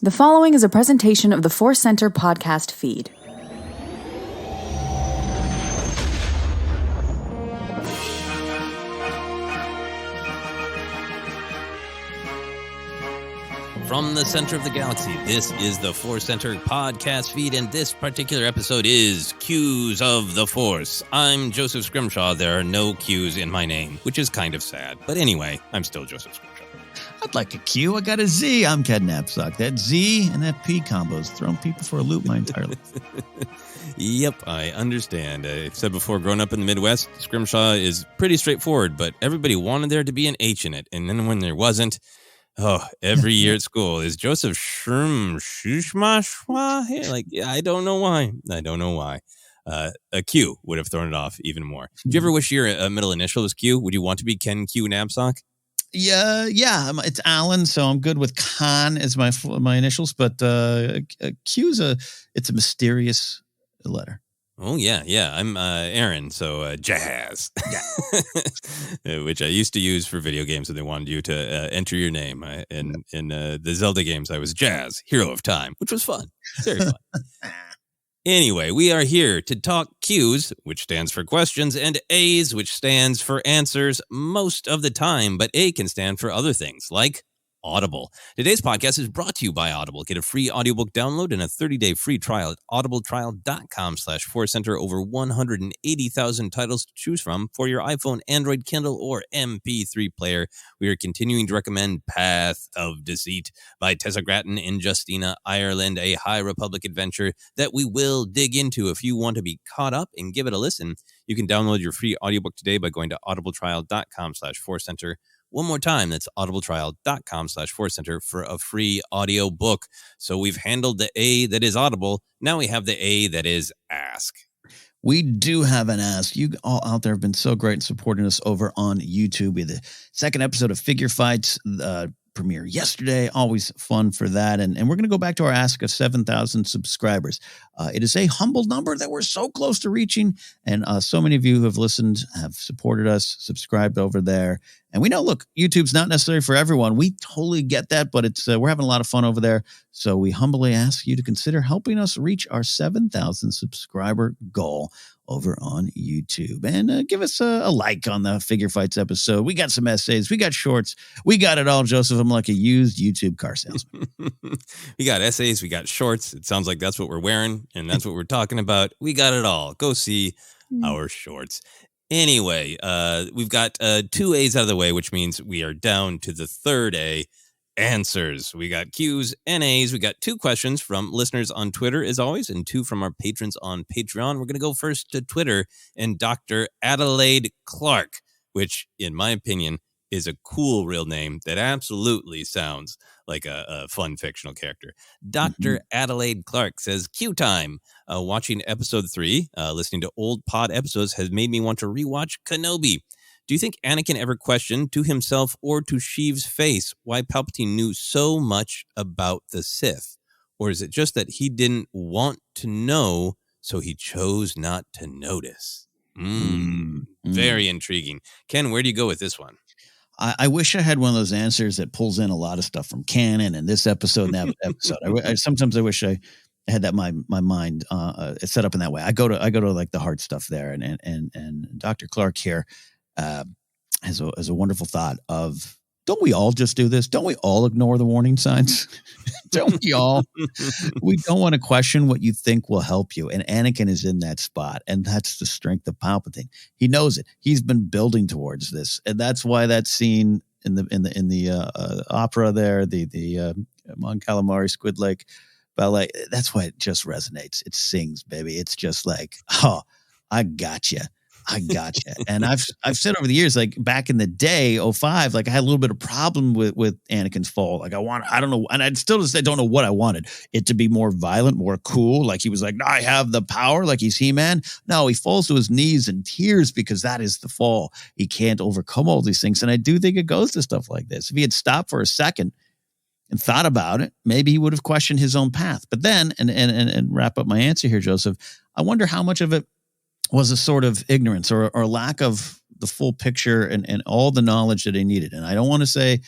The following is a presentation of the ForceCenter podcast feed. From the center of the galaxy, this is the ForceCenter podcast feed, and this particular episode is Cues of the Force. I'm Joseph Scrimshaw. There are no Q's in my name, which is kind of sad. But anyway, I'm still Joseph Scrimshaw. I'd like a Q. I got a Z. I'm Ken Napzok. That Z and that P combo has thrown people for a loop my entire life. Yep, I understand. I've said before, growing up in the Midwest, Scrimshaw is pretty straightforward, but everybody wanted there to be an H in it. And then when there wasn't, every year at school, is Joseph Shushmashwa? Like, I don't know why. A Q would have thrown it off even more. Do you ever wish your middle initial was Q? Would you want to be Ken Q Napzok? Yeah. It's Alan, so I'm good with Khan as my initials, but Q's it's a mysterious letter. Oh, yeah. I'm Aaron, so Jazz, which I used to use for video games when they wanted you to enter your name. In the Zelda games, I was Jazz, Hero of Time, which was fun. Very fun. Anyway, we are here to talk Q's, which stands for questions, and A's, which stands for answers most of the time, but A can stand for other things, like Audible. Today's podcast is brought to you by Audible. Get a free audiobook download and a 30-day free trial at audibletrial.com/ForceCenter. Over 180,000 titles to choose from for your iPhone, Android, Kindle, or MP3 player. We are continuing to recommend Path of Deceit by Tessa Grattan in Justina, Ireland, a High Republic adventure that we will dig into. If you want to be caught up and give it a listen, you can download your free audiobook today by going to audibletrial.com/ForceCenter. One more time, that's audibletrial.com/ForceCenter for a free audio book. So we've handled the A that is Audible. Now we have the A that is Ask. We do have an Ask. You all out there have been so great in supporting us over on YouTube. We had the second episode of Figure Fights premiere yesterday. Always fun for that. And we're going to go back to our Ask of 7,000 subscribers. It is a humble number that we're so close to reaching. And so many of you who have listened, have supported us, subscribed over there. And we know, look, YouTube's not necessary for everyone. We totally get that, but it's we're having a lot of fun over there. So we humbly ask you to consider helping us reach our 7,000 subscriber goal over on YouTube. And give us a like on the Figure Fights episode. We got some essays. We got shorts. We got it all, Joseph. I'm like a used YouTube car salesman. We got essays. We got shorts. It sounds like that's what we're wearing, and that's what we're talking about. We got it all. Go see our shorts. Anyway, we've got 2 A's out of the way, which means we are down to the third A, answers. We got Q's and A's. We got 2 questions from listeners on Twitter, as always, and 2 from our patrons on Patreon. We're going to go first to Twitter and Dr. Adelaide Clark, which, in my opinion, is a cool real name that absolutely sounds like a fun fictional character. Dr. Adelaide Clark says, Q time. Watching episode 3, listening to old pod episodes has made me want to rewatch Kenobi. Do you think Anakin ever questioned to himself or to Sheev's face why Palpatine knew so much about the Sith? Or is it just that he didn't want to know, so he chose not to notice? Very intriguing. Ken, where do you go with this one? I wish I had one of those answers that pulls in a lot of stuff from canon and this episode and that episode. Sometimes I wish I had that my mind set up in that way. I go to like the hard stuff there, and Dr. Clark here has a wonderful thought of, don't we all just do this? Don't we all ignore the warning signs? Don't we all? We don't want to question what you think will help you. And Anakin is in that spot. And that's the strength of Palpatine. He knows it. He's been building towards this. And that's why that scene in the opera there, the Mon Calamari Squid Lake ballet, that's why it just resonates. It sings, baby. It's just like, oh, I got you. And I've said over the years, like back in the day, 2005, like I had a little bit of problem with Anakin's fall. Like I don't know. And I still just don't know what I wanted. It to be more violent, more cool. Like he was like, I have the power. Like he's He-Man. No, he falls to his knees in tears because that is the fall. He can't overcome all these things. And I do think it goes to stuff like this. If he had stopped for a second and thought about it, maybe he would have questioned his own path. But then, and wrap up my answer here, Joseph, I wonder how much of it was a sort of ignorance or lack of the full picture and all the knowledge that he needed. And I don't want to say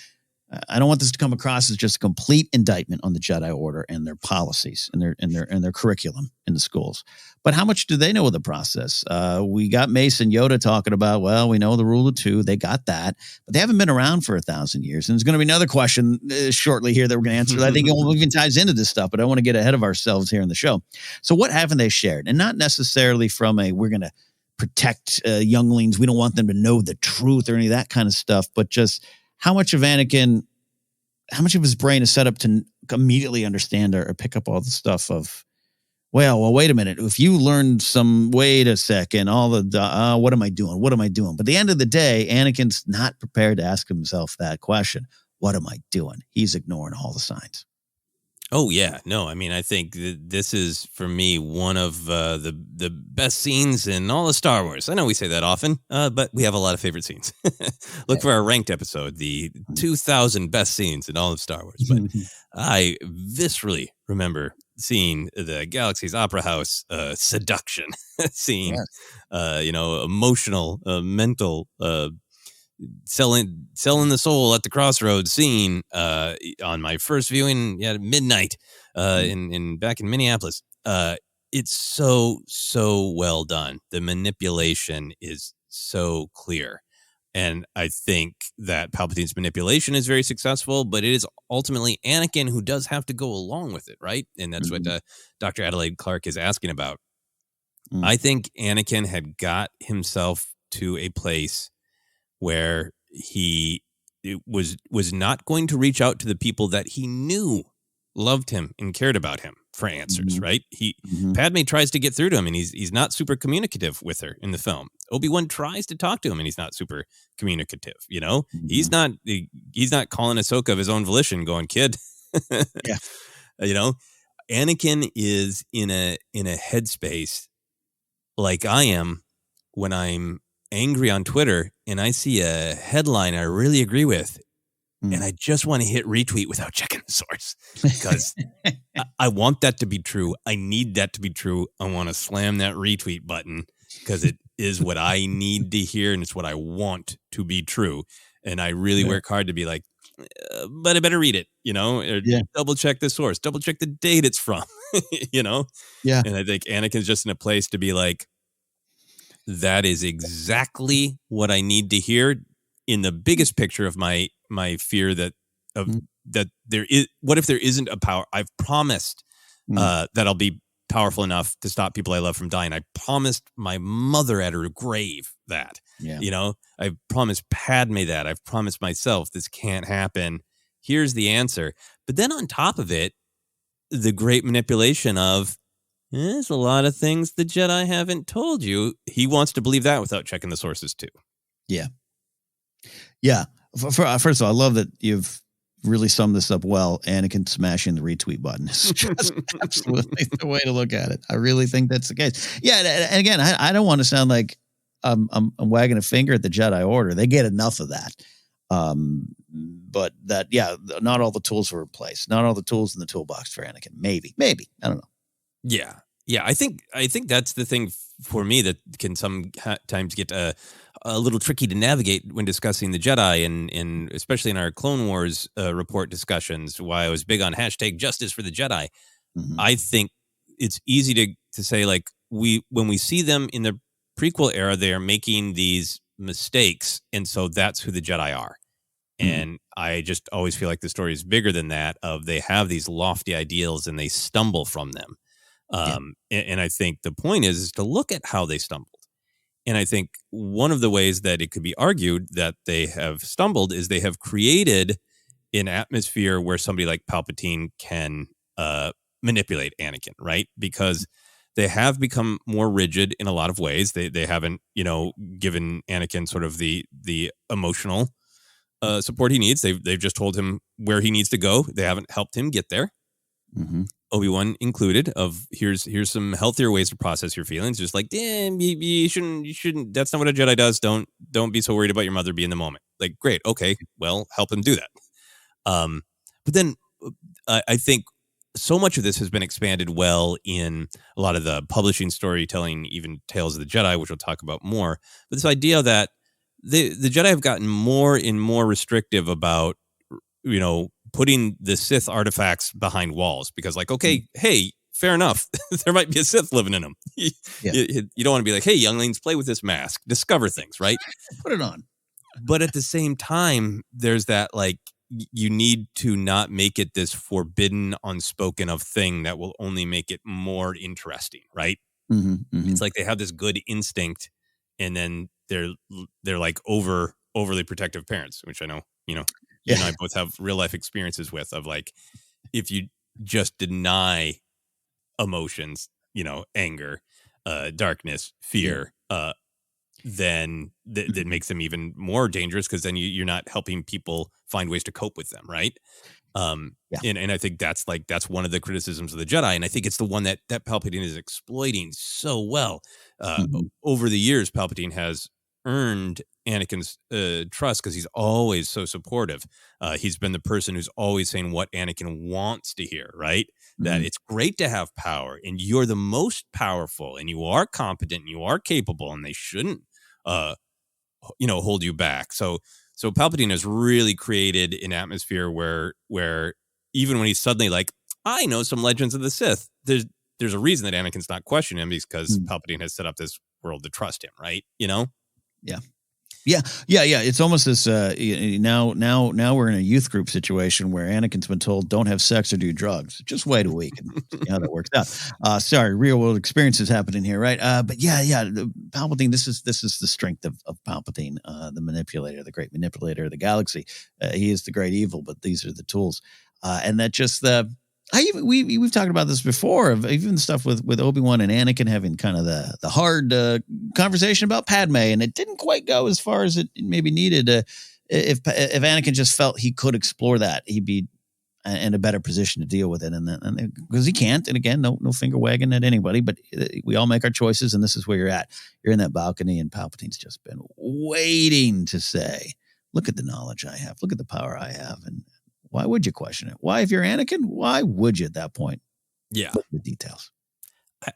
I don't want this to come across as just a complete indictment on the Jedi Order and their policies and their curriculum in the schools. But how much do they know of the process? We got Mace and Yoda talking about, well, we know the rule of two. They got that, but they haven't been around for 1,000 years. And there's going to be another question shortly here that we're going to answer. I think it even ties into this stuff, but I want to get ahead of ourselves here in the show. So what haven't they shared? And not necessarily from we're going to protect younglings. We don't want them to know the truth or any of that kind of stuff, but just how much of Anakin, how much of his brain is set up to immediately understand or pick up all the stuff of, well, wait a minute. If you learned wait a second, all the, what am I doing? What am I doing? But at the end of the day, Anakin's not prepared to ask himself that question. What am I doing? He's ignoring all the signs. Oh, yeah. No, I mean, I think this is, for me, one of the best scenes in all of Star Wars. I know we say that often, but we have a lot of favorite scenes. Look for our ranked episode, the 2,000 best scenes in all of Star Wars. But I viscerally remember seeing the Galaxy's Opera House seduction scene, emotional, mental, selling the soul at the crossroads scene on my first viewing at midnight in back in Minneapolis. It's so well done. The manipulation is so clear, and I think that Palpatine's manipulation is very successful, but it is ultimately Anakin who does have to go along with it, right? And that's what Dr. Adelaide Clark is asking about. I think Anakin had got himself to a place where he was not going to reach out to the people that he knew loved him and cared about him for answers, right? Padme tries to get through to him, and he's not super communicative with her in the film. Obi-Wan tries to talk to him, and he's not super communicative. He's not calling Ahsoka of his own volition, going, "Kid," Anakin is in a headspace like I am when I'm angry on Twitter and I see a headline I really agree with, and I just want to hit retweet without checking the source because I want that to be true. I need that to be true. I want to slam that retweet button because it is what I need to hear, and it's what I want to be true. And I really work hard to be like, but I better read it, or double check the source, double check the date it's from, Yeah. And I think Anakin's just in a place to be like, that is exactly what I need to hear in the biggest picture of my fear that there is. What if there isn't a power? I've promised that I'll be powerful enough to stop people I love from dying. I promised my mother at her grave that. I've promised Padme that. I've promised myself this can't happen. Here's the answer. But then on top of it, the great manipulation of, there's a lot of things the Jedi haven't told you. He wants to believe that without checking the sources too. Yeah. Yeah. First of all, I love that you've really summed this up well. Anakin smashing the retweet button is just absolutely the way to look at it. I really think that's the case. Yeah. And again, I don't want to sound like I'm wagging a finger at the Jedi Order. They get enough of that. But that, not all the tools were in place. Not all the tools in the toolbox for Anakin. Maybe. I don't know. Yeah. I think that's the thing for me that can sometimes get a little tricky to navigate when discussing the Jedi, and especially in our Clone Wars report discussions. Why I was big on #Justice for the Jedi. I think it's easy to say, like, when we see them in the prequel era, they are making these mistakes, and so that's who the Jedi are. And I just always feel like the story is bigger than that. Of they have these lofty ideals and they stumble from them. And I think the point is to look at how they stumbled. And I think one of the ways that it could be argued that they have stumbled is they have created an atmosphere where somebody like Palpatine can manipulate Anakin, right? Because they have become more rigid in a lot of ways. They haven't, given Anakin sort of the emotional support he needs. They've just told him where he needs to go. They haven't helped him get there. Obi-Wan included, of here's some healthier ways to process your feelings. Just like, damn, you shouldn't. That's not what a Jedi does. Don't be so worried about your mother. Be in the moment. Like, great, okay, well, help him do that. But then I think so much of this has been expanded well in a lot of the publishing, storytelling, even Tales of the Jedi, which we'll talk about more. But this idea that the Jedi have gotten more and more restrictive about putting the Sith artifacts behind walls because, like, okay, hey, fair enough. There might be a Sith living in them. You don't want to be like, hey, younglings, play with this mask, discover things, right? Put it on. But at the same time, there's that, like, you need to not make it this forbidden, unspoken of thing that will only make it more interesting, right? It's like they have this good instinct, and then they're like overly protective parents, which I know, you and I both have real life experiences with, of like, if you just deny emotions, anger, darkness, fear, then that makes them even more dangerous, because then you're not helping people find ways to cope with them, right? And I think that's one of the criticisms of the Jedi, and I think it's the one that Palpatine is exploiting so well. Over the years, Palpatine has earned Anakin's trust because he's always so supportive. He's been the person who's always saying what Anakin wants to hear, right? That it's great to have power, and you're the most powerful, and you are competent, and you are capable, and they shouldn't hold you back. So Palpatine has really created an atmosphere where even when he's suddenly like, I know some legends of the Sith, there's a reason that Anakin's not questioning him, because Palpatine has set up this world to trust him, right? Yeah. It's almost this. Now we're in a youth group situation where Anakin's been told, "Don't have sex or do drugs. Just wait a week and see how that works out." Sorry, real world experiences happening here, right? But Palpatine. This is the strength of Palpatine, the manipulator, the great manipulator of the galaxy. He is the great evil, but these are the tools, and that just we've talked about this before, of even stuff with Obi-Wan and Anakin having kind of the hard conversation about Padme, and it didn't quite go as far as it maybe needed. If Anakin just felt he could explore that, he'd be in a better position to deal with it, and because he can't. And again, no finger wagging at anybody, but we all make our choices, and this is where you're at. You're in that balcony, and Palpatine's just been waiting to say, "Look at the knowledge I have. Look at the power I have." And why would you question it? Why, if you're Anakin, why would you at that point? Yeah. Look at the details.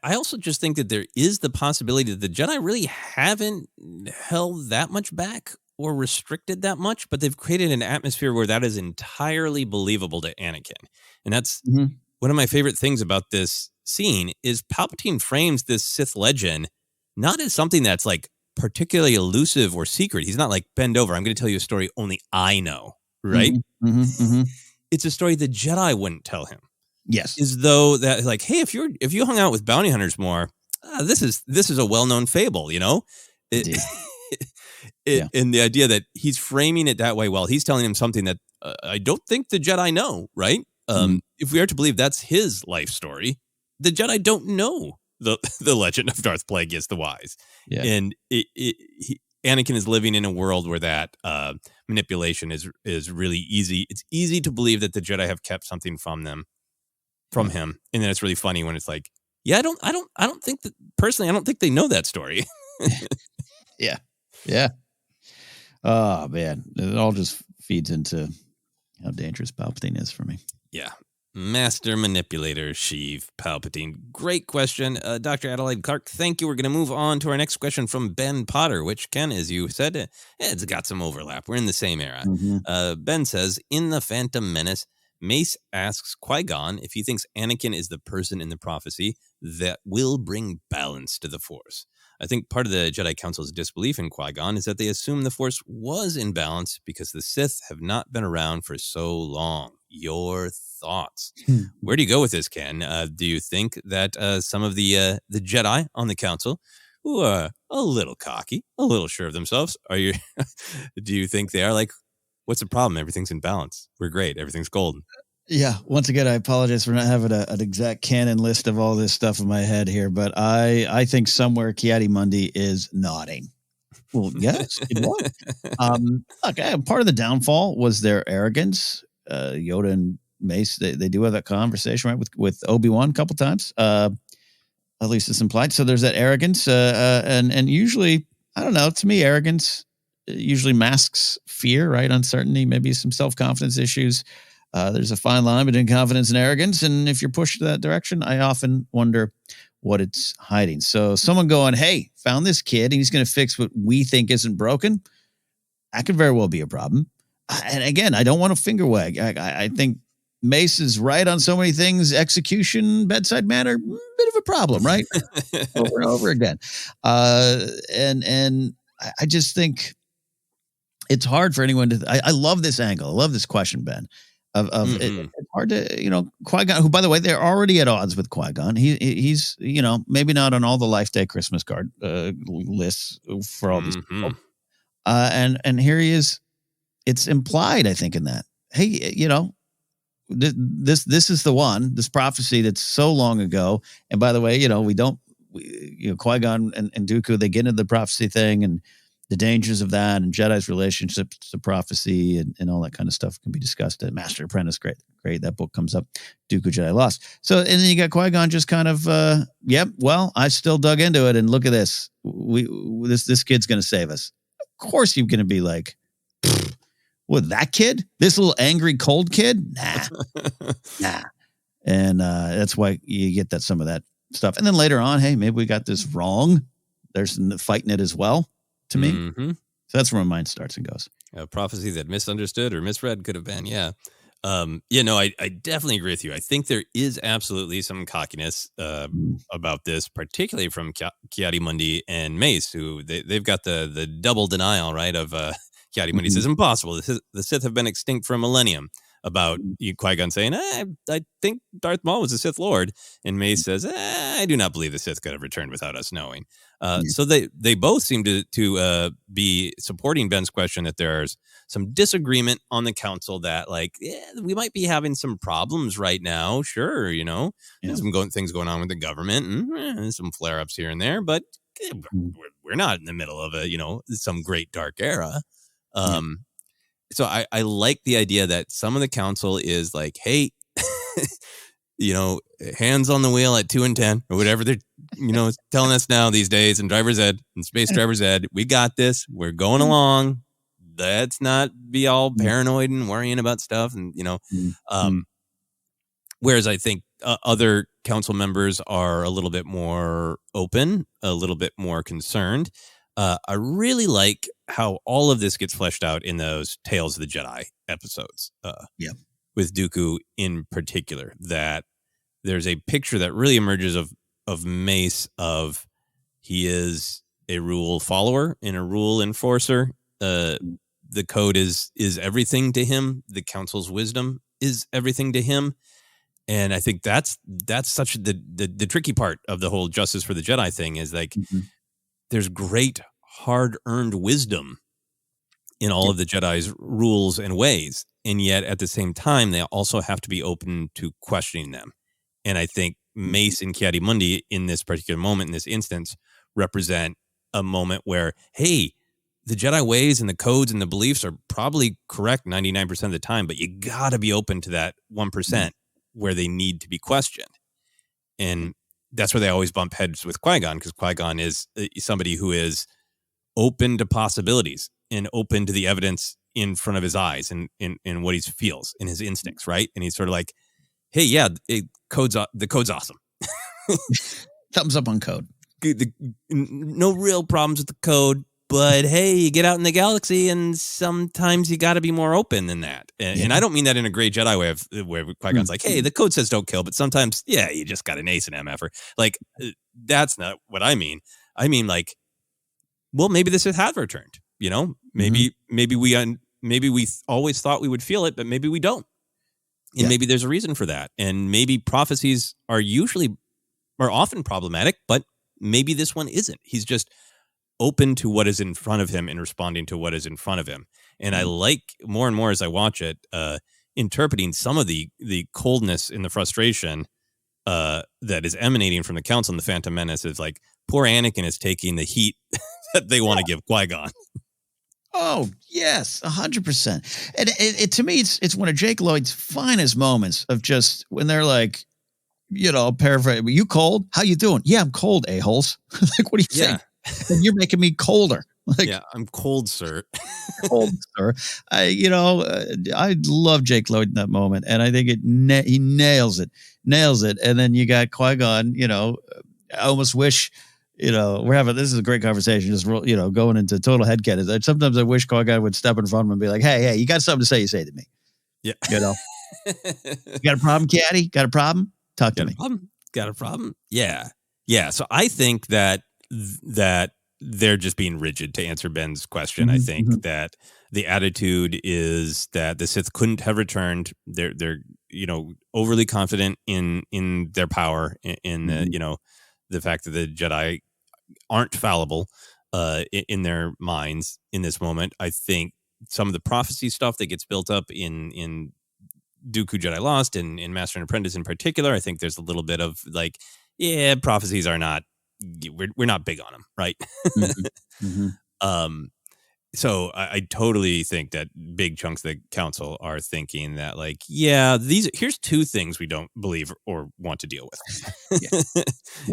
I also just think that there is the possibility that the Jedi really haven't held that much back or restricted that much, but they've created an atmosphere where that is entirely believable to Anakin. And that's one of my favorite things about this scene is Palpatine frames this Sith legend not as something that's like particularly elusive or secret. He's not like, bend over, I'm going to tell you a story only I know. Right? It's a story the Jedi wouldn't tell him. Yes. As though that, like, hey, if you hung out with bounty hunters more, this is a well-known fable, And the idea that he's framing it that way while he's telling him something that I don't think the Jedi know, right? If we are to believe that's his life story, the Jedi don't know the legend of Darth Plagueis the Wise. Yeah. And Anakin is living in a world where that manipulation is really easy. It's easy to believe that the Jedi have kept something from him, and then it's really funny when it's like, yeah, I don't think that personally. I don't think they know that story. Yeah. Oh man, it all just feeds into how dangerous Palpatine is for me. Yeah. Master Manipulator Sheev Palpatine. Great question. Dr. Adelaide Clark, thank you. We're going to move on to our next question from Ben Potter, which, Ken, as you said, it's got some overlap. We're in the same era. Ben says, in The Phantom Menace, Mace asks Qui-Gon if he thinks Anakin is the person in the prophecy that will bring balance to the Force. I think part of the Jedi Council's disbelief in Qui-Gon is that they assume the Force was in balance because the Sith have not been around for so long. Your thoughts? Where do you go with this, Ken? Do you think that some of the Jedi on the Council, who are a little cocky, a little sure of themselves, do you think they are like, what's the problem? Everything's in balance. We're great. Everything's golden. Yeah. Once again, I apologize for not having an exact canon list of all this stuff in my head here, but I think somewhere Ki-Adi-Mundi is nodding. Well, yes, it was. Look, part of the downfall was their arrogance. Yoda and Mace, they do have that conversation, right, with Obi-Wan a couple times. At least it's implied. So there's that arrogance, and usually, I don't know. To me, arrogance usually masks fear, right? Uncertainty, maybe some self-confidence issues. There's a fine line between confidence and arrogance, and if you're pushed to that direction, I often wonder what it's hiding. So someone going, hey, found this kid, and he's going to fix what we think isn't broken, that could very well be a problem. and again, I don't want to finger wag. I think Mace is right on so many things. Execution, bedside manner, bit of a problem, right? Over and over again. And I just think it's hard for anyone to. I love this angle. I love this question, Ben. It's hard to, Qui-Gon, who, by the way, they're already at odds with Qui-Gon. He's maybe not on all the Life Day Christmas card lists for all these people. And here he is. It's implied, I think, in that, hey, this is the one, this prophecy that's so long ago. And by the way, Qui-Gon and Dooku, they get into the prophecy thing and the dangers of that, and Jedi's relationships to prophecy and all that kind of stuff can be discussed at Master Apprentice. Great. That book comes up, Dooku Jedi Lost. So, and then you got Qui-Gon just kind of, well, I still dug into it, and look at this. This kid's going to save us. Of course you're going to be like, what, that kid? This little angry, cold kid? Nah. And that's why you get some of that stuff. And then later on, hey, maybe we got this wrong. There's fighting it as well. To me, so that's where my mind starts and goes. A prophecy that misunderstood or misread could have been, I definitely agree with you. I think there is absolutely some cockiness about this, particularly from Ki-Adi-Mundi and Mace, who they've got the double denial, right? Of Ki-Adi-Mundi says impossible. The Sith have been extinct for a millennium. About Qui-Gon saying, I think Darth Maul was a Sith Lord. And Mace says, I do not believe the Sith could have returned without us knowing. So they both seem to be supporting Ben's question that there's some disagreement on the council that, like, we might be having some problems right now. Sure, there's some things going on with the government and some flare-ups here and there, but we're not in the middle of some great dark era. So I like the idea that some of the council is like, hey, hands on the wheel at 2 and 10 or whatever they're, telling us now these days, and driver's ed and space driver's ed. We got this. We're going along. Let's not be all paranoid and worrying about stuff. And, whereas I think other council members are a little bit more open, a little bit more concerned. I really like how all of this gets fleshed out in those Tales of the Jedi episodes. With Dooku in particular, that there's a picture that really emerges of Mace of he is a rule follower and a rule enforcer. The code is everything to him. The council's wisdom is everything to him. And I think that's such the tricky part of the whole Justice for the Jedi thing is like, there's great hard-earned wisdom in all of the Jedi's rules and ways. And yet at the same time, they also have to be open to questioning them. And I think Mace and Ki-Adi-Mundi in this particular moment, in this instance, represent a moment where, hey, the Jedi ways and the codes and the beliefs are probably correct 99% of the time, but you got to be open to that 1% where they need to be questioned. And that's where they always bump heads with Qui-Gon, because Qui-Gon is somebody who is open to possibilities and open to the evidence in front of his eyes and in what he feels in his instincts, right? And he's sort of like, hey, yeah, the code's awesome. Thumbs up on code. No real problems with the code, but hey, you get out in the galaxy and sometimes you got to be more open than that. And I don't mean that in a great Jedi way of where Qui-Gon's like, hey, the code says don't kill, but sometimes, you just got an ace in MF. Like, that's not what I mean. I mean, like, well, maybe the Sith have returned, maybe we always thought we would feel it, but maybe we don't. And maybe there's a reason for that. And maybe prophecies are often problematic, but maybe this one isn't. He's just open to what is in front of him and responding to what is in front of him. And I like more and more as I watch it, interpreting some of the coldness and the frustration that is emanating from the council and the Phantom Menace is like, poor Anakin is taking the heat that they want to give Qui-Gon. Oh, yes, 100%. And it to me, it's one of Jake Lloyd's finest moments of just when they're like, paraphrase, you cold? How you doing? Yeah, I'm cold, a-holes. Like, what do you think? And you're making me colder. Like, I'm cold, sir. Cold, sir. I love Jake Lloyd in that moment, and I think he nails it. And then you got Qui-Gon. I almost wish This is a great conversation. Just going into total headcanon. Sometimes I wish Qui-Gon would step in front of him and be like, "Hey, you got something to say? You say to me." Yeah. You got a problem, Caddy? Got a problem? Talk to me. Got a problem? Yeah. Yeah. So I think that they're just being rigid, to answer Ben's question. I think that the attitude is that the Sith couldn't have returned. They're overly confident in their power, in the fact that the Jedi aren't fallible in their minds in this moment. I think some of the prophecy stuff that gets built up in Dooku Jedi Lost and in Master and Apprentice in particular, I think there's a little bit of like, prophecies are not, we're not big on them, right? So I totally think that big chunks of the council are thinking that like, here's two things we don't believe or want to deal with.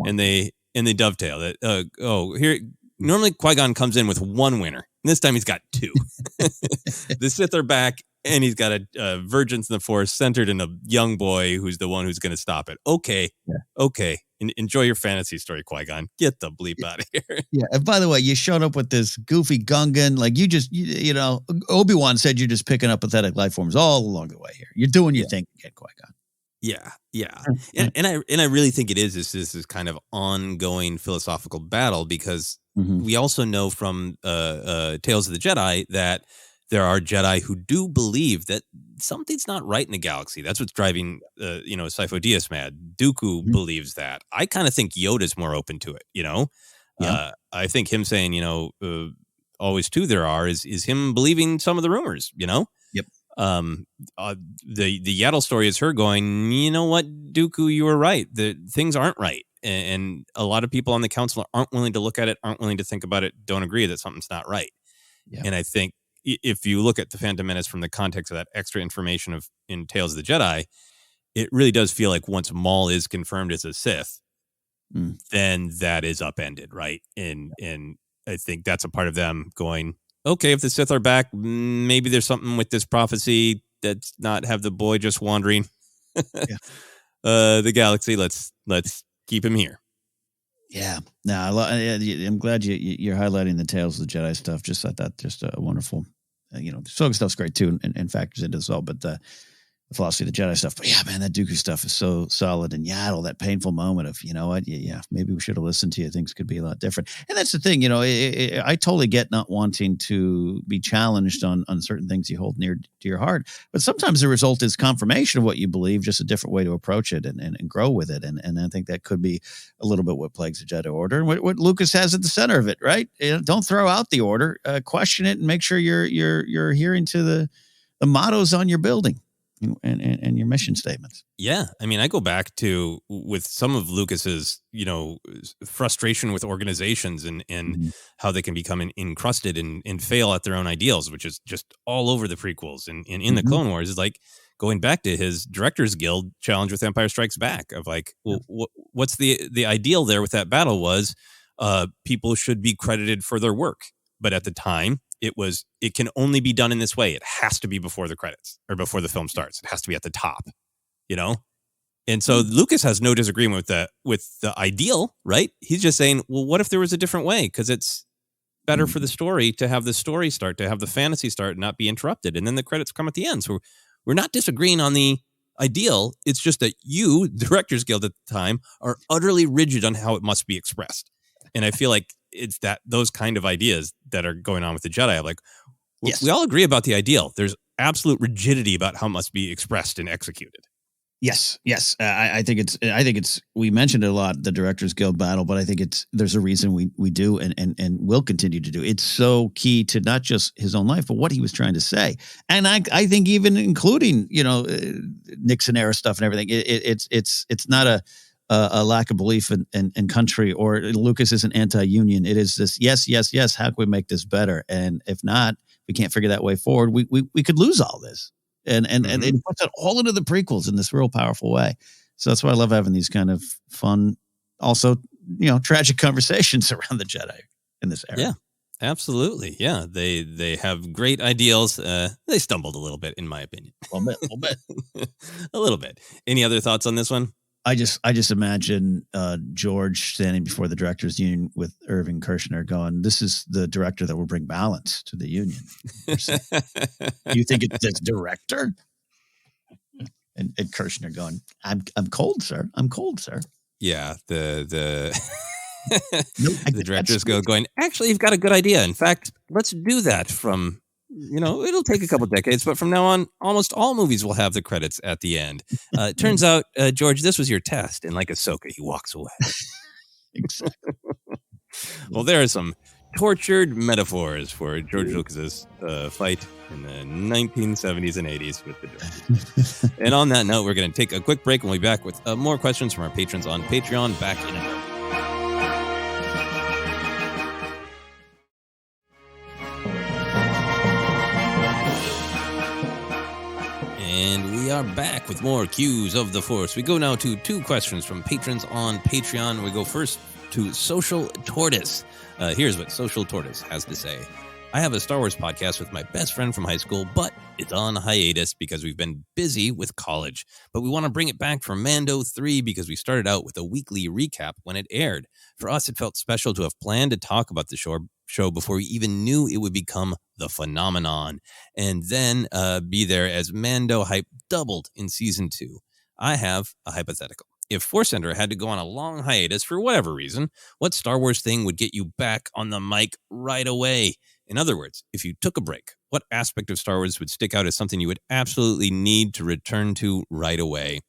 and they dovetail that. Here, normally Qui-Gon comes in with one winner. This time he's got two. The Sith are back, and he's got a virgins in the Force centered in a young boy who's the one who's going to stop it. Okay. Enjoy your fantasy story, Qui-Gon. Get the bleep out of here. Yeah. And by the way, you showed up with this goofy Gungan. Like Obi-Wan said you're just picking up pathetic life forms all along the way here. You're doing your thing again, Qui-Gon. Yeah. And I really think it is this kind of ongoing philosophical battle, because we also know from Tales of the Jedi that there are Jedi who do believe that something's not right in the galaxy. That's what's driving, Sifo Dyas mad. Dooku believes that. I kind of think Yoda's more open to it, I think him saying, always two there are is him believing some of the rumors, Yep. The Yaddle story is her going, you know what, Dooku, you were right. The things aren't right. And a lot of people on the council aren't willing to look at it, aren't willing to think about it, don't agree that something's not right. Yeah. And I think if you look at the Phantom Menace from the context of that extra information in Tales of the Jedi, it really does feel like once Maul is confirmed as a Sith, then that is upended, right? And I think that's a part of them going, okay, if the Sith are back, maybe there's something with this prophecy that's not have the boy just wandering the galaxy. Let's keep him here. Yeah. No, I'm glad you're highlighting the Tales of the Jedi stuff. Just I thought just a wonderful, the Ahsoka stuff's great too, and factors into this all. But the philosophy of the Jedi stuff. But yeah, man, that Dooku stuff is so solid. And Yaddle, that painful moment of, maybe we should have listened to you. Things could be a lot different. And that's the thing, I totally get not wanting to be challenged on certain things you hold near to your heart. But sometimes the result is confirmation of what you believe, just a different way to approach it and grow with it. And I think that could be a little bit what plagues the Jedi Order and what Lucas has at the center of it, right? Don't throw out the order, question it, and make sure you're adhering to the mottos on your building. And your mission statements. Yeah. I mean, I go back to with some of Lucas's, frustration with organizations and how they can become encrusted and fail at their own ideals, which is just all over the prequels and in the Clone Wars, is like going back to his Directors Guild challenge with Empire Strikes Back of like, well, what's the ideal there with that battle was people should be credited for their work. But at the time, it can only be done in this way. It has to be before the credits or before the film starts. It has to be at the top, And so Lucas has no disagreement with the ideal, right? He's just saying, well, what if there was a different way? Because it's better for the story to have the story start, to have the fantasy start and not be interrupted. And then the credits come at the end. So we're not disagreeing on the ideal. It's just that you, Directors Guild at the time, are utterly rigid on how it must be expressed. And I feel like it's those kind of ideas that are going on with the Jedi. Like, we all agree about the ideal. There's absolute rigidity about how it must be expressed and executed. Yes. I think it's. We mentioned it a lot, the Directors Guild battle, but I think there's a reason we do and will continue to do. It's so key to not just his own life, but what he was trying to say. And I think even including Nixon era stuff and everything. It's not a lack of belief in country, or Lucas isn't anti-union. It is this, yes. How can we make this better? And if not, we can't figure that way forward. We could lose all this. And it puts it all into the prequels in this real powerful way. So that's why I love having these kind of fun, also, tragic conversations around the Jedi in this era. Yeah, absolutely. Yeah. They have great ideals. They stumbled a little bit, in my opinion. A little bit. A little bit. Any other thoughts on this one? I just imagine George standing before the directors union with Irving Kershner going, "This is the director that will bring balance to the union." You think it's this director? And Kershner going, "I'm cold, sir. I'm cold, sir." Yeah, the Nope, the directors going, actually, you've got a good idea. In fact, let's do that from, it'll take a couple decades, but from now on, almost all movies will have the credits at the end. It turns out, George, this was your test. And like Ahsoka, he walks away. Exactly. Well, there are some tortured metaphors for George Lucas's fight in the 1970s and 80s with the directors. And on that note, we're going to take a quick break and we'll be back with more questions from our patrons on Patreon back in a moment. And we are back with more Cues of the Force. We go now to 2 questions from patrons on Patreon. We go first to Social Tortoise. Here's what Social Tortoise has to say. I have a Star Wars podcast with my best friend from high school, but it's on hiatus because we've been busy with college. But we want to bring it back for Mando 3 because we started out with a weekly recap when it aired. For us, it felt special to have planned to talk about the show before we even knew it would become the phenomenon, and then be there as Mando hype doubled in season 2. I have a hypothetical. If ForceCenter had to go on a long hiatus for whatever reason, what Star Wars thing would get you back on the mic right away? In other words, if you took a break, what aspect of Star Wars would stick out as something you would absolutely need to return to right away?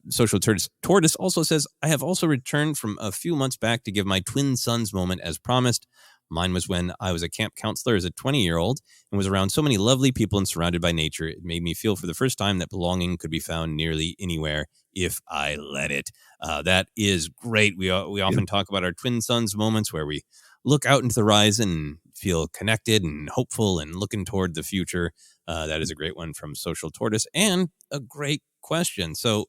Social Tortoise also says, I have also returned from a few months back to give my twin sons moment as promised. Mine was when I was a camp counselor as a 20-year-old and was around so many lovely people and surrounded by nature. It made me feel for the first time that belonging could be found nearly anywhere if I let it. That is great. We often talk about our twin sons moments where we look out into the horizon and feel connected and hopeful and looking toward the future. That is a great one from Social Tortoise and a great question. So,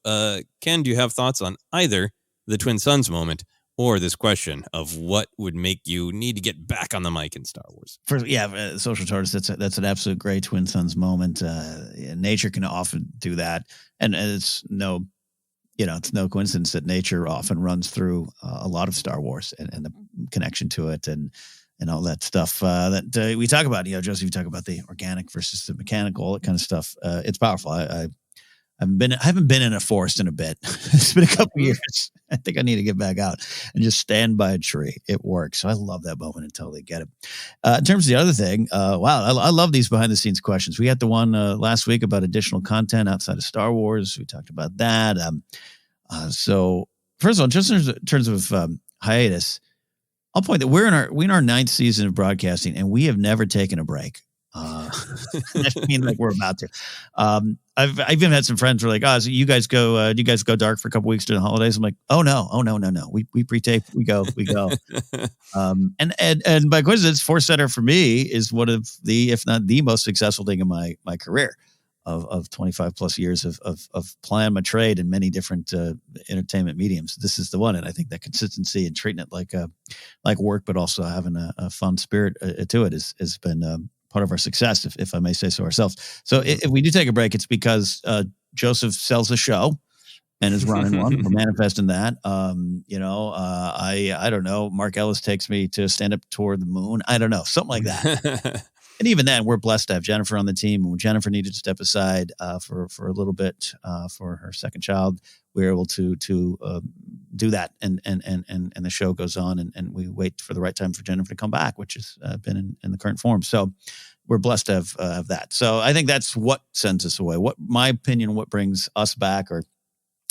Ken, do you have thoughts on either the twin sons moment or this question of what would make you need to get back on the mic in Star Wars? Social Tortoise, that's an absolute great twin sons moment. Nature can often do that. And it's no coincidence that nature often runs through a lot of Star Wars and the connection to it and all that stuff that we talk about. Joseph, you talk about the organic versus the mechanical, all that kind of stuff. It's powerful. I haven't been in a forest in a bit. It's been a couple of years. I think I need to get back out and just stand by a tree. It works. So I love that moment until they get it. In terms of the other thing, wow, I love these behind the scenes questions. We had the one last week about additional content outside of Star Wars. We talked about that. So first of all, just in terms of hiatus, I'll point that we're in our 9th season of broadcasting and we have never taken a break. I mean, like we're about to. I've even had some friends who are like, "Oh, so you guys go? Do you guys go dark for a couple weeks during the holidays?" I'm like, "Oh no. We pre-tape. We go. And by coincidence, ForceCenter for me is one of the, if not the most successful thing in my career of 25 plus years of playing my trade in many different entertainment mediums. This is the one, and I think that consistency and treating it like work, but also having a fun spirit to it has been part of our success, if I may say so ourselves. So if we do take a break, it's because Joseph sells a show and is running one. We're manifesting that. I don't know. Mark Ellis takes me to stand up toward the moon. I don't know, something like that. And even then, we're blessed to have Jennifer on the team. And when Jennifer needed to step aside for a little bit for her second child, we were able to do that, and the show goes on, and we wait for the right time for Jennifer to come back, which has been in the current form. So we're blessed to have that. So I think that's what sends us away. What my opinion, what brings us back, or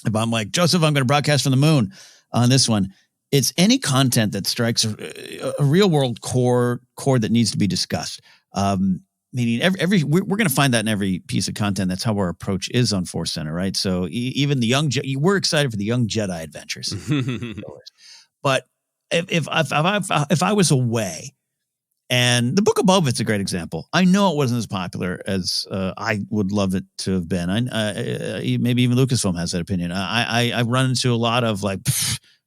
if I'm like, Joseph, I'm going to broadcast from the moon on this one. It's any content that strikes a real world chord that needs to be discussed. Meaning we're going to find that in every piece of content. That's how our approach is on ForceCenter, right? So even we're excited for the young Jedi adventures. But if I was away, and the Book of Boba Fett's a great example. I know it wasn't as popular as I would love it to have been. Maybe even Lucasfilm has that opinion. I run into a lot of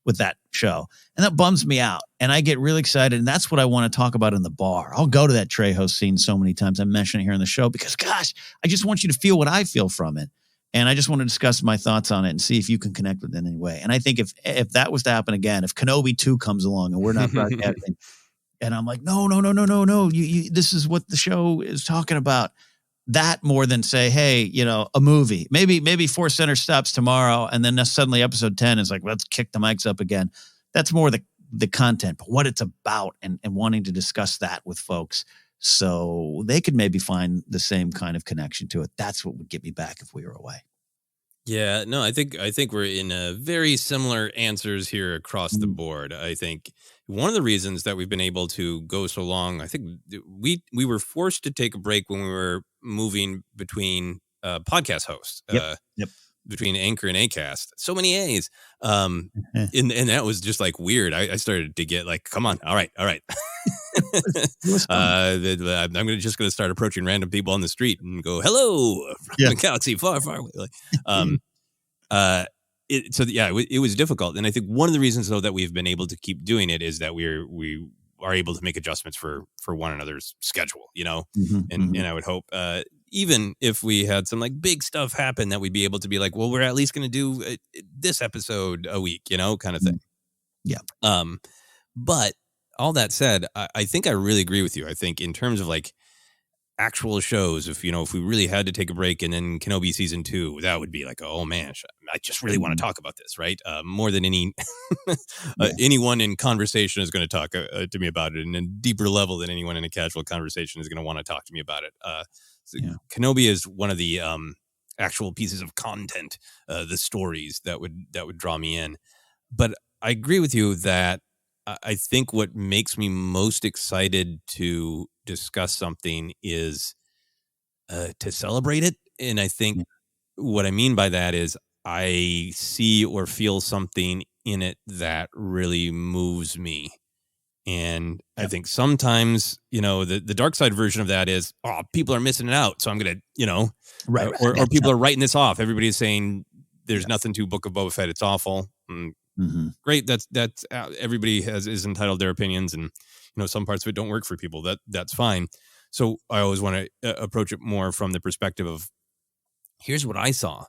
with that show, and that bums me out, and I get really excited, and that's what I want to talk about in the bar. I'll go to that Trejo scene so many times. I mention it here on the show because, gosh, I just want you to feel what I feel from it. And I just want to discuss my thoughts on it and see if you can connect with it in any way. And I think if that was to happen again, if Kenobi 2 comes along and we're not broadcasting, and I'm like, no, this is what the show is talking about. That more than say, hey, a movie. Maybe ForceCenter stops tomorrow, and then suddenly episode 10 is like, let's kick the mics up again. That's more the content, but what it's about and wanting to discuss that with folks so they could maybe find the same kind of connection to it. That's what would get me back if we were away. Yeah, no, I think we're in very similar answers here across the board. I think one of the reasons that we've been able to go so long, I think we were forced to take a break when we were moving between podcast hosts, between Anchor and Acast. So many A's, and that was just like weird. I started to get like, come on, all right. I'm just going to start approaching random people on the street and go, hello, from a galaxy far, far away. It was difficult. And I think one of the reasons, though, that we've been able to keep doing it is that we are able to make adjustments for one another's schedule, and I would hope, even if we had some like big stuff happen, that we'd be able to be like, well, we're at least going to do this episode a week, kind of thing. Yeah. But all that said, I think I really agree with you. I think in terms of like actual shows, if we really had to take a break and then Kenobi season 2, that would be like, oh man, I just really want to talk about this, right? More than anyone in conversation is going to talk to me about it, and a deeper level than anyone in a casual conversation is going to want to talk to me about it. Kenobi is one of the actual pieces of content, the stories that would draw me in. But I agree with you that I think what makes me most excited to discuss something is to celebrate it. And I think what I mean by that is I see or feel something in it that really moves me. And I think sometimes, the dark side version of that is, people are missing it out. So I'm going to, or people are writing this off. Everybody's saying there's nothing to Book of Boba Fett. It's awful. Great. That's everybody is entitled to their opinions, and some parts of it don't work for people. That's fine. So I always want to approach it more from the perspective of, here's what I saw.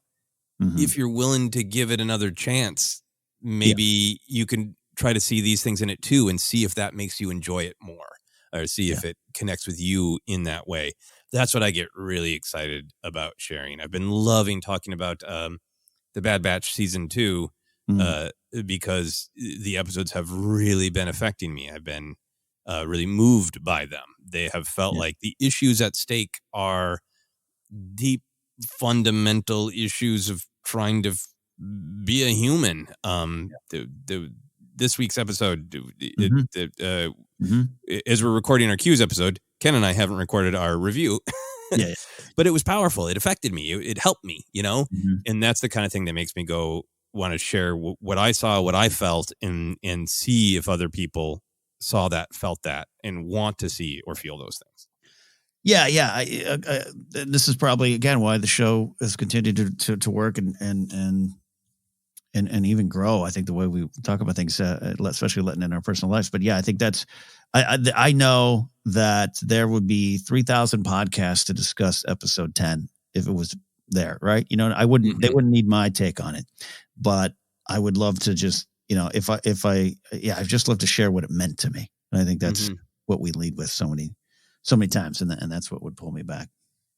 If you're willing to give it another chance, maybe you can try to see these things in it too, and see if that makes you enjoy it more, or see if it connects with you in that way. That's what I get really excited about sharing. I've been loving talking about the Bad Batch season 2. Because the episodes have really been affecting me. I've been really moved by them. They have felt like the issues at stake are deep, fundamental issues of trying to be a human. This week's episode, as we're recording our Q's episode, Ken and I haven't recorded our review. But it was powerful. It affected me. It helped me, and that's the kind of thing that makes me want to share what I saw, what I felt, and see if other people saw that, felt that, and want to see or feel those things. This is probably again why the show has continued to work and even grow. I think the way we talk about things, especially letting in our personal lives. But I think that's. I know that there would be 3,000 podcasts to discuss episode 10 if it was there, right? I wouldn't. They wouldn't need my take on it. But I would love to just, I'd just love to share what it meant to me. And I think that's what we lead with so many times. And that's what would pull me back.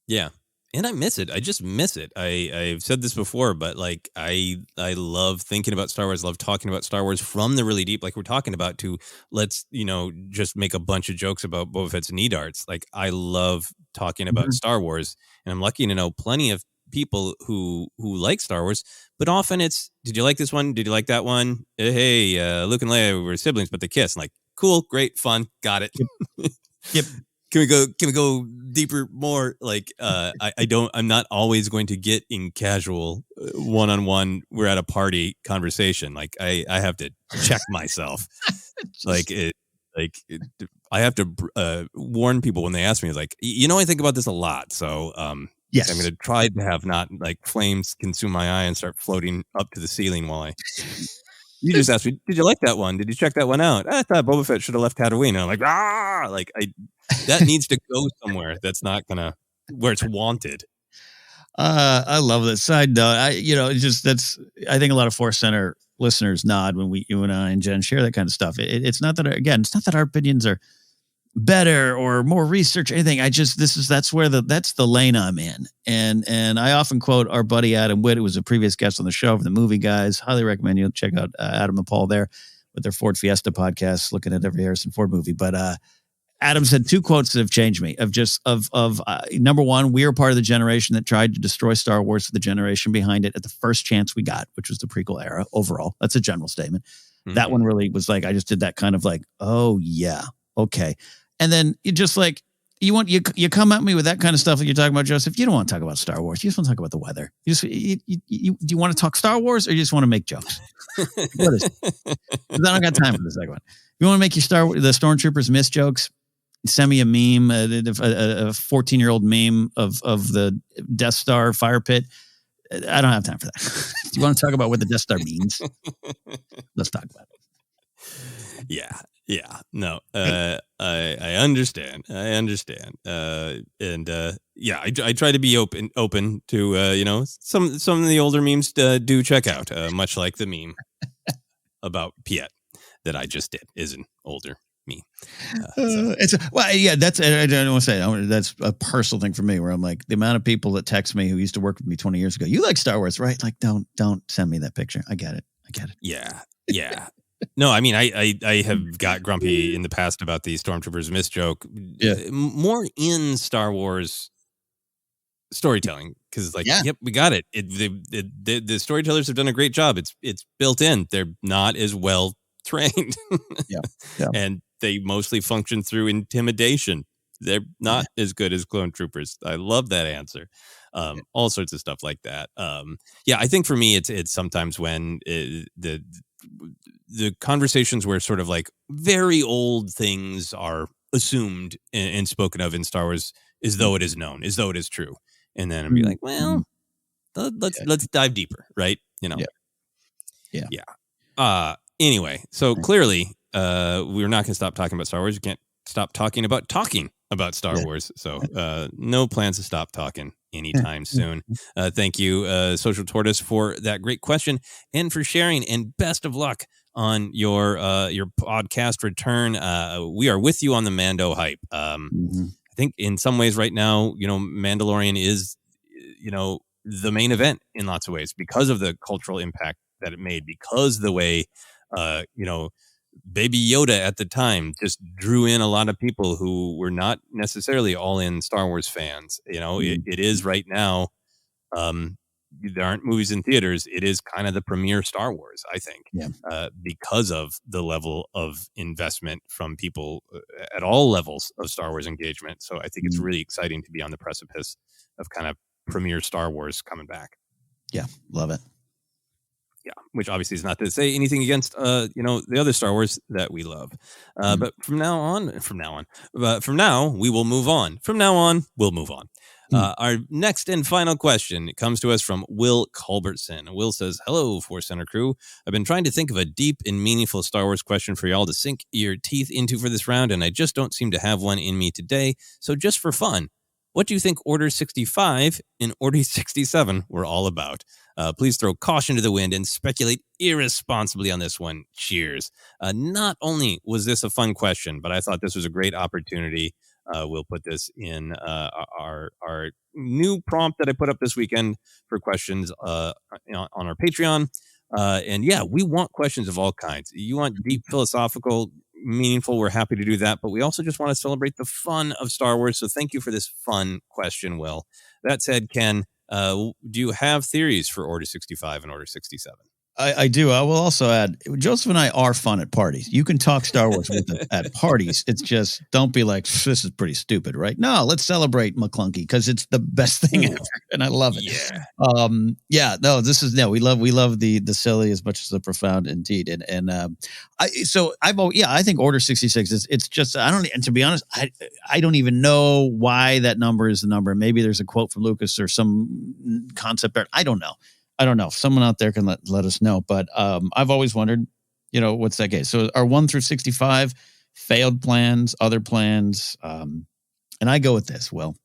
Yeah. And I miss it. I just miss it. I've said this before, but like, I love thinking about Star Wars, love talking about Star Wars from the really deep, like we're talking about, to let's, just make a bunch of jokes about Boba Fett's knee darts. Like, I love talking about Star Wars, and I'm lucky to know plenty of people who like Star Wars, but often it's, did you like this one? Did you like that one? Hey, Luke and Leia were siblings, but they kiss. I'm like, cool, great, fun, got it. Yep. Can we go deeper, more? Like, I'm not always going to get in casual one-on-one, we're at a party conversation. Like, I have to check myself. I have to warn people when they ask me, like, I think about this a lot. So, yes, I'm going to try to have not like flames consume my eye and start floating up to the ceiling while you just asked me, did you like that one? Did you check that one out? I thought Boba Fett should have left Tatooine. And I'm like, that needs to go somewhere that's not where it's wanted. I love this. Side note, I think a lot of Force Center listeners nod when you and I and Jen share that kind of stuff. It's not that, again, it's not that our opinions are better or more research or anything. That's the lane I'm in. And I often quote our buddy Adam Witt, who was a previous guest on the show for the Movie Guys. Highly recommend you check out Adam and Paul there with their Ford Fiesta podcast, looking at every Harrison Ford movie. But Adam said two quotes that have changed me. Number one, we are part of the generation that tried to destroy Star Wars for the generation behind it at the first chance we got, which was the prequel era. Overall, that's a general statement. Mm-hmm. That one really was like, I just did that kind of like, oh yeah, okay. And then you just like, you come at me with that kind of stuff that you're talking about, Joseph. You don't want to talk about Star Wars. You just want to talk about the weather. Do you want to talk Star Wars or you just want to make jokes? What is it? I don't got time for the second one. You want to make the Stormtroopers miss jokes? Send me a meme, a 14-year-old meme of the Death Star fire pit. I don't have time for that. Do you want to talk about what the Death Star means? Let's talk about it. Yeah. No, I understand. I try to be open to, some of the older memes do check out, much like the meme about Piet that I just did is an older me. That's I don't want to say that's a personal thing for me where I'm like, the amount of people that text me who used to work with me 20 years ago, you like Star Wars, right? Like, don't send me that picture. I get it. Yeah. No, I mean, I have got grumpy in the past about the Stormtroopers miss joke. Yeah. More in Star Wars storytelling because yep, we got it. The storytellers have done a great job. It's built in. They're not as well trained. Yeah. And they mostly function through intimidation. They're not as good as clone troopers. I love that answer. All sorts of stuff like that. I think for me, it's sometimes when the conversations where sort of like very old things are assumed and spoken of in Star Wars as though it is known, as though it is true. And then I'd be like, well, let's dive deeper, right? Yeah. Anyway, so clearly, we're not going to stop talking about Star Wars. You can't stop talking about Star Wars. So no plans to stop talking anytime soon. Thank you, Social Tortoise, for that great question and for sharing. And best of luck on your podcast return. We are with you on the Mando hype. I think in some ways right now, Mandalorian is, the main event in lots of ways because of the cultural impact that it made, because the way Baby Yoda at the time just drew in a lot of people who were not necessarily all in Star Wars fans. It is right now. There aren't movies in theaters. It is kind of the premier Star Wars, I think, because of the level of investment from people at all levels of Star Wars engagement. So I think it's really exciting to be on the precipice of kind of premier Star Wars coming back. Yeah, love it. Yeah, which obviously is not to say anything against, the other Star Wars that we love. But from now, we will move on. From now on, we'll move on. Our next and final question comes to us from Will Culbertson. Will says, hello, ForceCenter crew. I've been trying to think of a deep and meaningful Star Wars question for y'all to sink your teeth into for this round, and I just don't seem to have one in me today. So just for fun, what do you think Order 65 and Order 67 were all about? Please throw caution to the wind and speculate irresponsibly on this one. Cheers. Not only was this a fun question, but I thought this was a great opportunity. We'll put this in our new prompt that I put up this weekend for questions on our Patreon. We want questions of all kinds. You want deep philosophical, meaningful, we're happy to do that, but we also just want to celebrate the fun of Star Wars. So thank you for this fun question, Will. That said, Ken, do you have theories for Order 65 and Order 67? I do. I will also add, Joseph and I are fun at parties. You can talk Star Wars with us at parties. It's just, don't be like, this is pretty stupid, right? No, let's celebrate McClunky because it's the best thing ever, and I love it. We love the silly as much as the profound, indeed. I think Order 66 it's just, and to be honest, I don't even know why that number is the number. Maybe there's a quote from Lucas or some concept art. I don't know. Someone out there can let us know. But I've always wondered, what's that case? So are 1 through 65 failed plans, other plans? And I go with this. Well,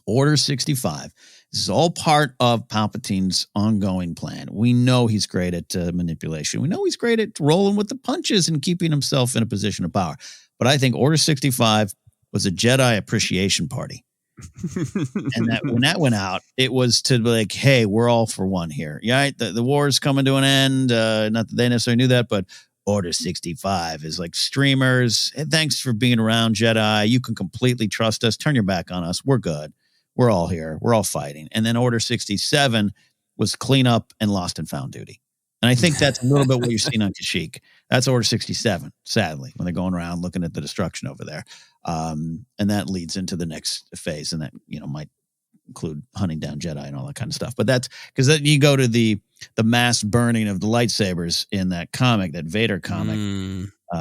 Order 65. This is all part of Palpatine's ongoing plan. We know he's great at manipulation. We know he's great at rolling with the punches and keeping himself in a position of power. But I think Order 65 was a Jedi appreciation party. And that when that went out, it was to be like, hey, we're all for one here. Yeah, the war's coming to an end. Not that they necessarily knew that, but Order 65 is like streamers. Hey, thanks for being around, Jedi. You can completely trust us. Turn your back on us. We're good. We're all here. We're all fighting. And then Order 67 was clean up and lost and found duty. And I think that's a little bit what you're seeing on Kashyyyk. That's Order 67, sadly, when they're going around looking at the destruction over there. And that leads into the next phase, and that, you know, might include hunting down Jedi and all that kind of stuff. But that's because then you go to the mass burning of the lightsabers in that comic, that Vader comic,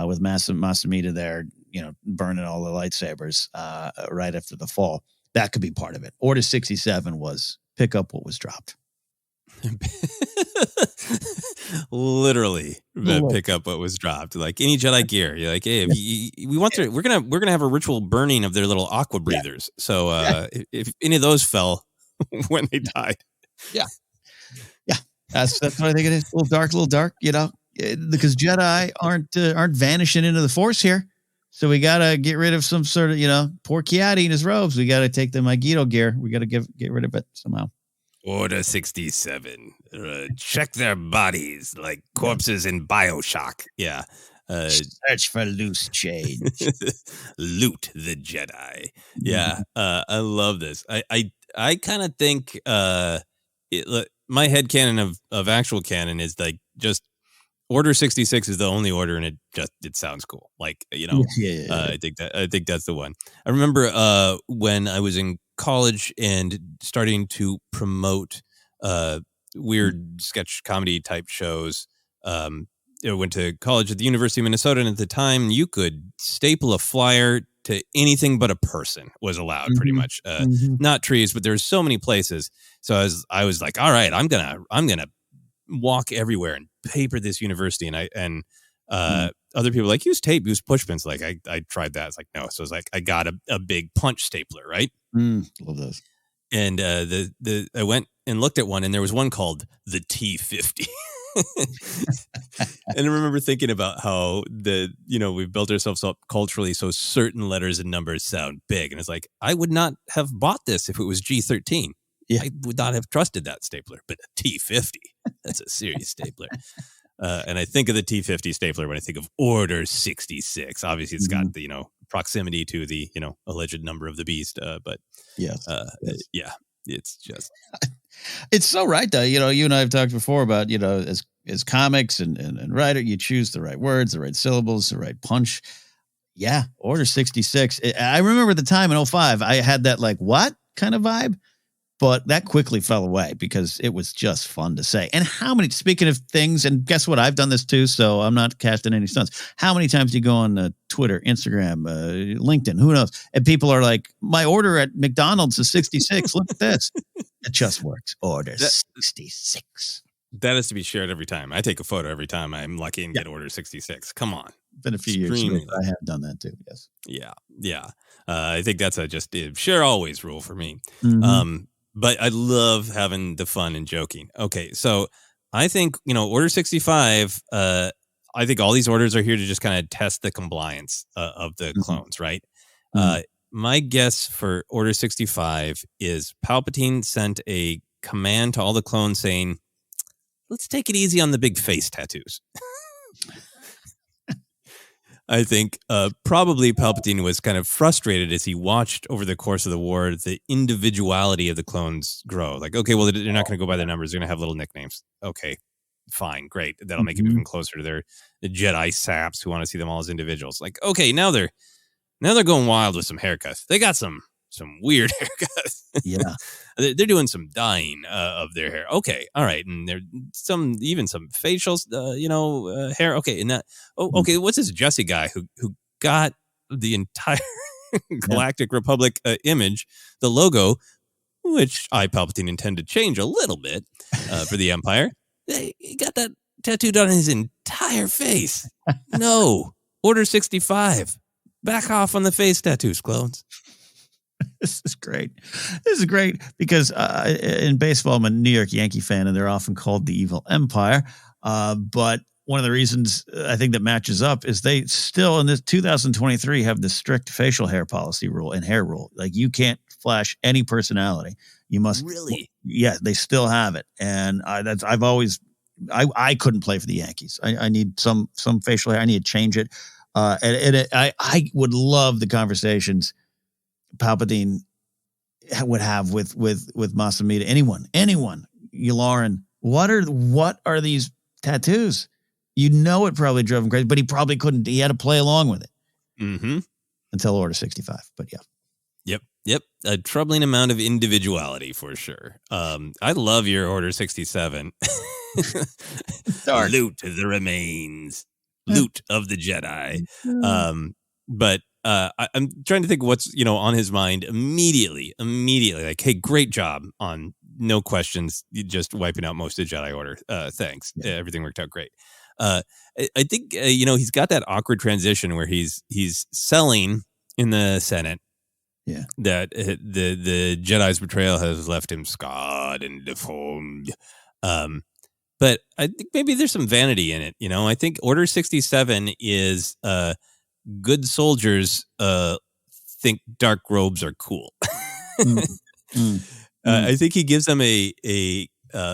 with Masamita there, you know, burning all the lightsabers right after the fall. That could be part of it. Order 67 was pick up what was dropped. Literally pick up what was dropped, like any Jedi gear. You're like, hey, we're gonna have a ritual burning of their little aqua breathers. So if any of those fell when they died, that's what I think it is. A little dark, you know, because Jedi aren't vanishing into the Force here. So we gotta get rid of some sort of, you know, poor Kiadi in his robes. We gotta take the Magito gear. We gotta get rid of it somehow. Order 67. Check their bodies like corpses in BioShock. Yeah. Search for loose change. Loot the Jedi. Yeah. I love this. I kind of think my headcanon of actual canon is like just Order 66 is the only order, and it sounds cool. Like, you know, I think that's the one. I remember when I was in college and starting to promote weird sketch comedy type shows. I went to college at the University of Minnesota, and at the time you could staple a flyer to anything but a person was allowed, pretty much. Not trees, but there's so many places. So I was like, all right, I'm gonna walk everywhere and paper this university. And other people like, use tape, use push pins. Like I tried that. It's like, no. So it's like, I got a big punch stapler, right? Love those. And I went and looked at one, and there was one called the T50. And I remember thinking about how we've built ourselves up culturally so certain letters and numbers sound big. And it's like, I would not have bought this if it was G13. Yeah. I would not have trusted that stapler, but a T50, that's a serious stapler. And I think of the T50 stapler when I think of Order 66. Obviously, it's got the, proximity to the, alleged number of the beast. But yes. Yeah, it's just. It's so right, though. You and I have talked before about, as comics and writer, you choose the right words, the right syllables, the right punch. Yeah, Order 66. I remember the time in 05, I had that like, what kind of vibe? But that quickly fell away because it was just fun to say. And speaking of things, and guess what? I've done this too, so I'm not casting any stones. How many times do you go on Twitter, Instagram, LinkedIn, who knows? And people are like, my order at McDonald's is 66. Look at this. It just works. Order 66. That is to be shared every time. I take a photo every time I'm lucky and get Order 66. Come on. Been a few years since I have done that too, yes. Yeah. I think that's a share always rule for me. But I love having the fun and joking. Okay, so I think, Order 65, I think all these orders are here to just kind of test the compliance of the clones, right? My guess for Order 65 is Palpatine sent a command to all the clones saying, let's take it easy on the big face tattoos. I think probably Palpatine was kind of frustrated as he watched over the course of the war the individuality of the clones grow. Like, okay, well, they're not going to go by their numbers. They're going to have little nicknames. Okay, fine, great. That'll make them even closer to the Jedi saps who want to see them all as individuals. Like, okay, now they're going wild with some haircuts. They got some weird haircuts. Yeah. They're doing some dyeing of their hair. Okay. All right. And there's some facials, hair. Okay. And that, okay. What's this Jesse guy who got the entire Galactic Republic image, the logo, which I, Palpatine, intend to change a little bit for the Empire. He got that tattooed on his entire face. No. Order 65. Back off on the face tattoos, clones. This is great. This is great because in baseball, I'm a New York Yankee fan, and they're often called the evil empire. But one of the reasons I think that matches up is they still, in this 2023, have the strict facial hair policy rule and hair rule. Like, you can't flash any personality. You must Really? Yeah, they still have it. And I've always, I couldn't play for the Yankees. I need some facial hair. I need to change it. I would love the conversations Palpatine would have with Masamita. Anyone, Yularen. What are these tattoos? You know, it probably drove him crazy, but he probably couldn't. He had to play along with it until Order 65. But yeah. Yep. A troubling amount of individuality for sure. I love your Order 67. Loot the remains. Loot of the Jedi. But I'm trying to think what's, on his mind immediately. Like, hey, great job on no questions, just wiping out most of the Jedi Order. Thanks. Yeah. Everything worked out great. I think, he's got that awkward transition where he's selling in the Senate. Yeah. That the Jedi's betrayal has left him scarred and deformed. But I think maybe there's some vanity in it. I think Order 67 is good soldiers think dark robes are cool. I think he gives them a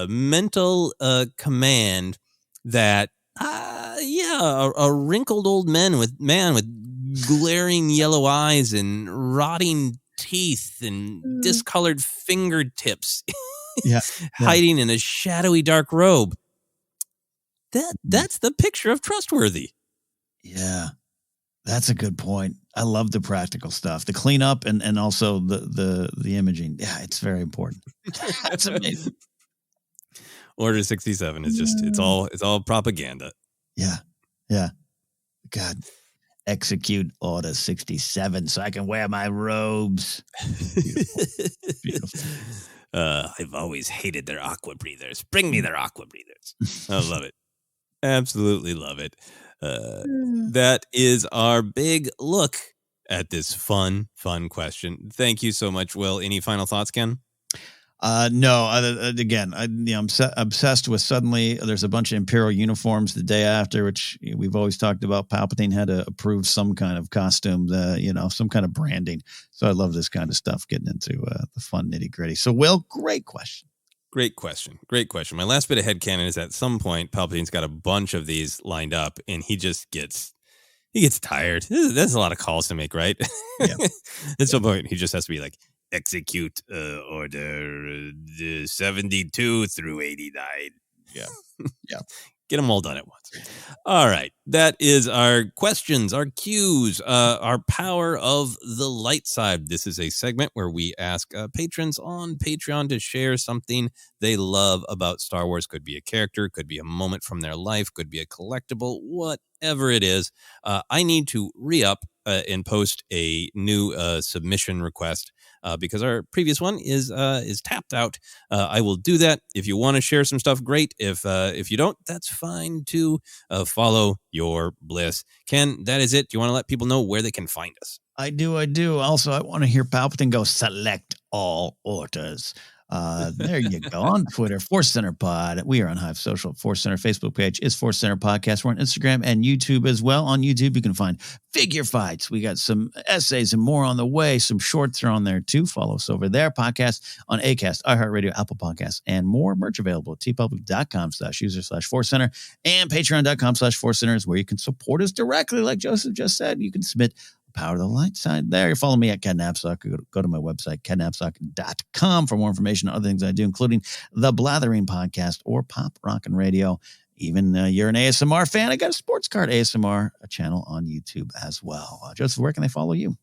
mental command that a wrinkled old man with glaring yellow eyes and rotting teeth and discolored fingertips hiding in a shadowy dark robe. That's the picture of trustworthy. Yeah. That's a good point. I love the practical stuff, the cleanup and also the imaging. Yeah, it's very important. That's amazing. Order 67 is just it's all propaganda. Yeah. God, execute Order 67 so I can wear my robes. Beautiful. I've always hated their aqua breathers. Bring me their aqua breathers. I love it. Absolutely love it. That is our big look at this fun question. Thank you so much, Will. Any final thoughts, Ken? No. Again, I'm obsessed with suddenly there's a bunch of Imperial uniforms the day after, which we've always talked about. Palpatine had to approve some kind of costume, some kind of branding. So I love this kind of stuff, getting into the fun nitty gritty. So, Will, great question. Great question. My last bit of headcanon is at some point Palpatine's got a bunch of these lined up, and he just gets tired. That's a lot of calls to make, right? Yeah. At some point, he just has to be like, execute Order 72 through 89. Yeah. Get them all done at once. All right. That is our questions, our cues, our power of the light side. This is a segment where we ask patrons on Patreon to share something they love about Star Wars. Could be a character, could be a moment from their life, could be a collectible, whatever it is. I need to re-up and post a new submission request because our previous one is tapped out. I will do that. If you want to share some stuff, great. If you don't, that's fine too. Follow your bliss. Ken, that is it. Do you want to let people know where they can find us? I do. Also, I want to hear Palpatine go select all orders. There you go. On Twitter, ForceCenter Pod. We are on Hive Social. ForceCenter Facebook page is ForceCenter Podcast. We're on Instagram and YouTube as well. On YouTube, you can find figure fights. We got some essays and more on the way. Some shorts are on there too. Follow us over there. Podcast on Acast, iHeartRadio, Apple Podcasts, and more. Merch available at tpublic.com/user/ForceCenter and patreon.com/ForceCenter is where you can support us directly. Like Joseph just said, you can submit Power of the Light side there. You follow me at Ken Napzok. Go to my website, kennapzok.com, for more information on other things I do, including the Blathering Podcast or Pop Rockin' Radio. Even you're an ASMR fan, I got a Sports Card ASMR channel on YouTube as well. Joseph, where can they follow you?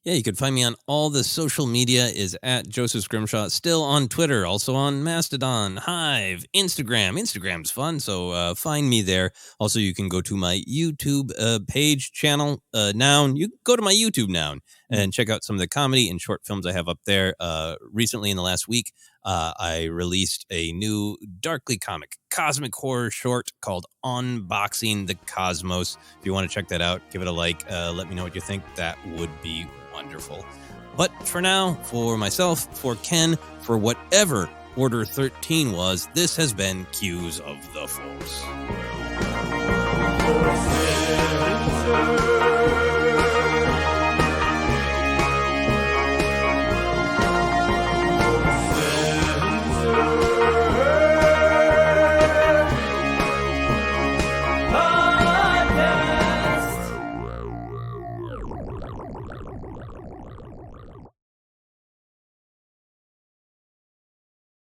Yeah, you can find me on all the social media is at Joseph Scrimshaw, still on Twitter, also on Mastodon, Hive, Instagram. Instagram's fun, so find me there. Also, you can go to my YouTube page channel, Noun. You can go to my YouTube Noun and check out some of the comedy and short films I have up there. Recently, in the last week, I released a new darkly comic cosmic horror short called Unboxing the Cosmos. If you want to check that out, give it a like. Let me know what you think. That would be wonderful. But for now, for myself, for Ken, for whatever Order 13 was, this has been Cues of the Force.